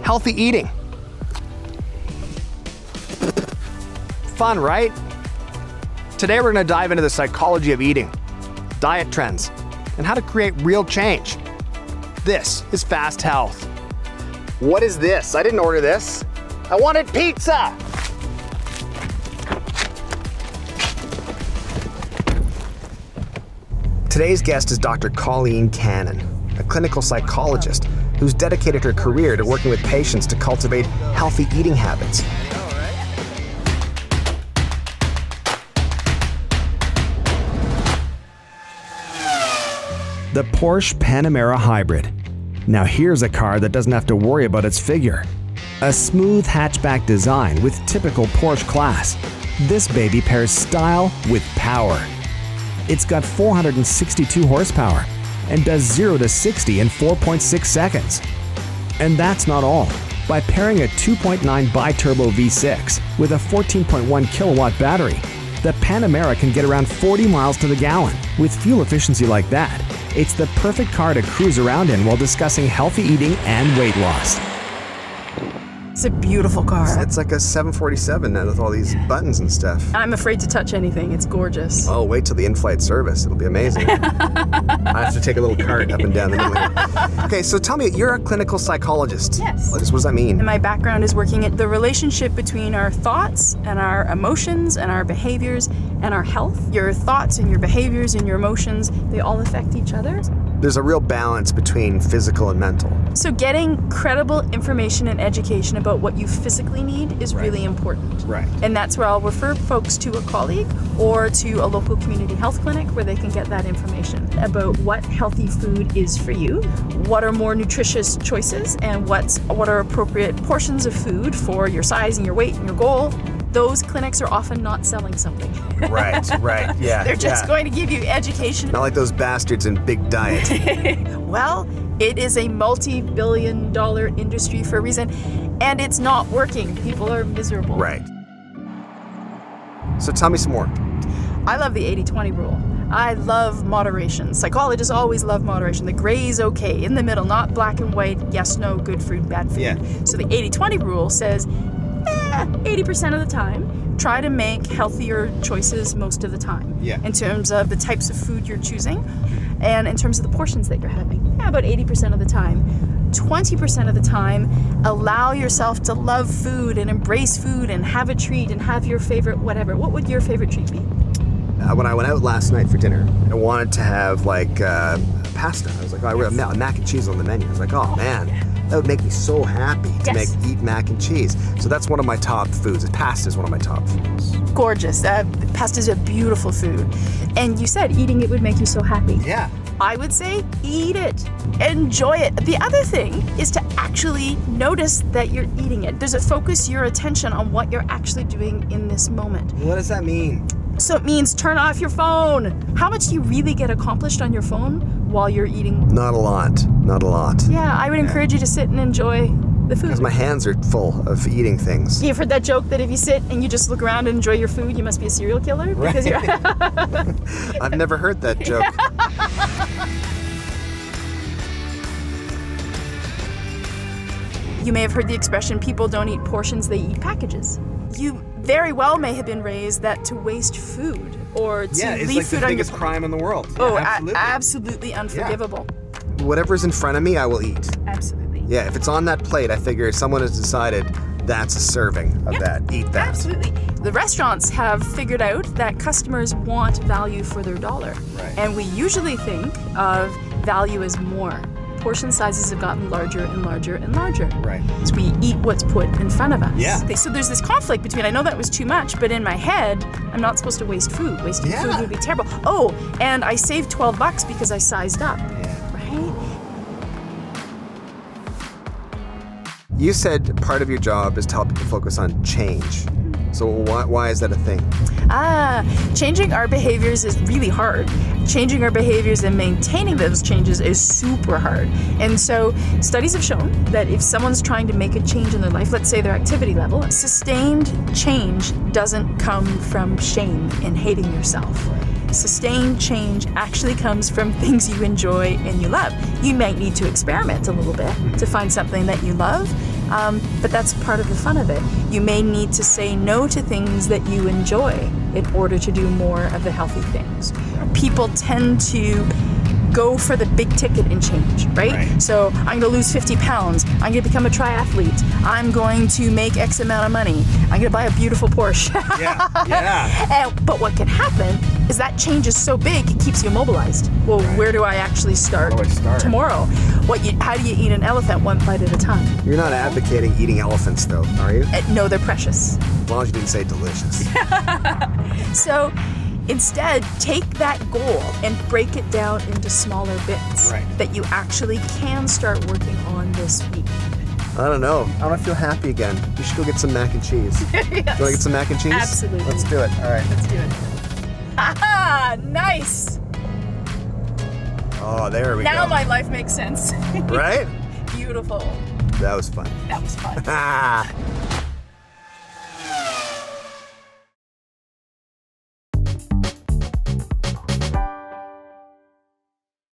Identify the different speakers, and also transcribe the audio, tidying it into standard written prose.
Speaker 1: healthy eating. Fun, right? Today we're going to dive into the psychology of eating, diet trends, and how to create real change. This is Fast Health. What is this? I didn't order this. I wanted pizza! Today's guest is Dr. Colleen Cannon, a clinical psychologist who's dedicated her career to working with patients to cultivate healthy eating habits. The Porsche Panamera Hybrid. Now here's a car that doesn't have to worry about its figure. A smooth hatchback design with typical Porsche class. This baby pairs style with power. It's got 462 horsepower and does 0 to 60 in 4.6 seconds. And that's not all. By pairing a 2.9 bi-turbo V6 with a 14.1 kilowatt battery, the Panamera can get around 40 miles to the gallon. With fuel efficiency like that, it's the perfect car to cruise around in while discussing healthy eating and weight loss.
Speaker 2: It's a beautiful car.
Speaker 1: It's like a 747 now with all these buttons and stuff.
Speaker 2: I'm afraid to touch anything. It's gorgeous.
Speaker 1: Oh, wait till the in-flight service. It'll be amazing. I have to take a little cart up and down the middle. Okay, so tell me, you're a clinical psychologist.
Speaker 2: Yes.
Speaker 1: What does that mean?
Speaker 2: And my background is working at the relationship between our thoughts and our emotions and our behaviors and our health. Your thoughts and your behaviors and your emotions, they all affect each other.
Speaker 1: There's a real balance between physical and mental.
Speaker 2: So getting credible information and education about what you physically need is really important.
Speaker 1: Right.
Speaker 2: And that's where I'll refer folks to a colleague or to a local community health clinic where they can get that information about what healthy food is for you, what are more nutritious choices, and what are appropriate portions of food for your size and your weight and your goal. Those clinics are often not selling something.
Speaker 1: Right, yeah.
Speaker 2: They're just going to give you education.
Speaker 1: Not like those bastards in Big Diet.
Speaker 2: Well, it is a multi-billion-dollar industry for a reason, and it's not working. People are miserable.
Speaker 1: Right. So tell me some more.
Speaker 2: I love the 80-20 rule. I love moderation. Psychologists always love moderation. The gray is okay, in the middle, not black and white, yes, no, good food, bad food.
Speaker 1: Yeah.
Speaker 2: So the 80-20 rule says, 80% of the time, try to make healthier choices most of the time.
Speaker 1: Yeah.
Speaker 2: In terms of the types of food you're choosing, and in terms of the portions that you're having. Yeah, about 80% of the time. 20% of the time, allow yourself to love food and embrace food and have a treat and have your favorite whatever. What would your favorite treat be?
Speaker 1: When I went out last night for dinner, I wanted to have like pasta. I was like, oh, I have mac and cheese on the menu. I was like, oh man, that would make me so happy to eat mac and cheese. So that's one of my top foods. Pasta is one of my top foods.
Speaker 2: Gorgeous. Pasta is a beautiful food. And you said eating it would make you so happy.
Speaker 1: Yeah.
Speaker 2: I would say eat it. Enjoy it. The other thing is to actually notice that you're eating it. There's a focus your attention on what you're actually doing in this moment.
Speaker 1: What does that mean?
Speaker 2: So it means turn off your phone. How much do you really get accomplished on your phone while you're eating?
Speaker 1: Not a lot. Not a lot.
Speaker 2: Yeah, I would encourage you to sit and enjoy the food.
Speaker 1: Because my hands are full of eating things.
Speaker 2: You've heard that joke that if you sit and you just look around and enjoy your food, you must be a serial killer? Because you're
Speaker 1: I've never heard that joke.
Speaker 2: You may have heard the expression, people don't eat portions, they eat packages. You very well may have been raised that to waste food or to
Speaker 1: it's
Speaker 2: leave
Speaker 1: like
Speaker 2: food
Speaker 1: the
Speaker 2: on
Speaker 1: biggest
Speaker 2: your...
Speaker 1: crime in the world.
Speaker 2: Oh,
Speaker 1: absolutely.
Speaker 2: Absolutely unforgivable.
Speaker 1: Yeah. Whatever's in front of me, I will eat.
Speaker 2: Absolutely.
Speaker 1: Yeah, if it's on that plate, I figure someone has decided that's a serving of that. Eat that.
Speaker 2: Absolutely. The restaurants have figured out that customers want value for their dollar.
Speaker 1: Right.
Speaker 2: And we usually think of value as more. Portion sizes have gotten larger and larger and larger.
Speaker 1: Right.
Speaker 2: So we eat what's put in front of us.
Speaker 1: Yeah.
Speaker 2: So there's this conflict between, I know that was too much, but in my head, I'm not supposed to waste food. Wasting food would be terrible. Oh, and I saved $12 because I sized up.
Speaker 1: Yeah.
Speaker 2: Right?
Speaker 1: You said part of your job is to help people focus on change. So why is that a thing?
Speaker 2: Changing our behaviors is really hard. Changing our behaviors and maintaining those changes is super hard. And so studies have shown that if someone's trying to make a change in their life, let's say their activity level, sustained change doesn't come from shame and hating yourself. Sustained change actually comes from things you enjoy and you love. You might need to experiment a little bit to find something that you love, But that's part of the fun of it. You may need to say no to things that you enjoy in order to do more of the healthy things. People tend to go for the big ticket and change, right? So I'm gonna lose 50 pounds. I'm gonna become a triathlete. I'm going to make X amount of money. I'm gonna buy a beautiful Porsche. But what can happen is that change is so big, it keeps you immobilized. Well, where do I actually start, tomorrow? How do you eat an elephant one bite at a time?
Speaker 1: You're not advocating eating elephants though, are you?
Speaker 2: No, they're precious.
Speaker 1: As long as you didn't say delicious.
Speaker 2: So instead, take that goal and break it down into smaller bits that you actually can start working on this week.
Speaker 1: I don't know. I want to feel happy again. We should go get some mac and cheese.
Speaker 2: Yes.
Speaker 1: Do you want to get some mac and cheese?
Speaker 2: Absolutely.
Speaker 1: Let's do it. All right.
Speaker 2: Let's do it. Aha! Nice!
Speaker 1: Oh, there we go.
Speaker 2: Now my life makes sense.
Speaker 1: Right?
Speaker 2: Beautiful.
Speaker 1: That was fun.
Speaker 2: That was fun.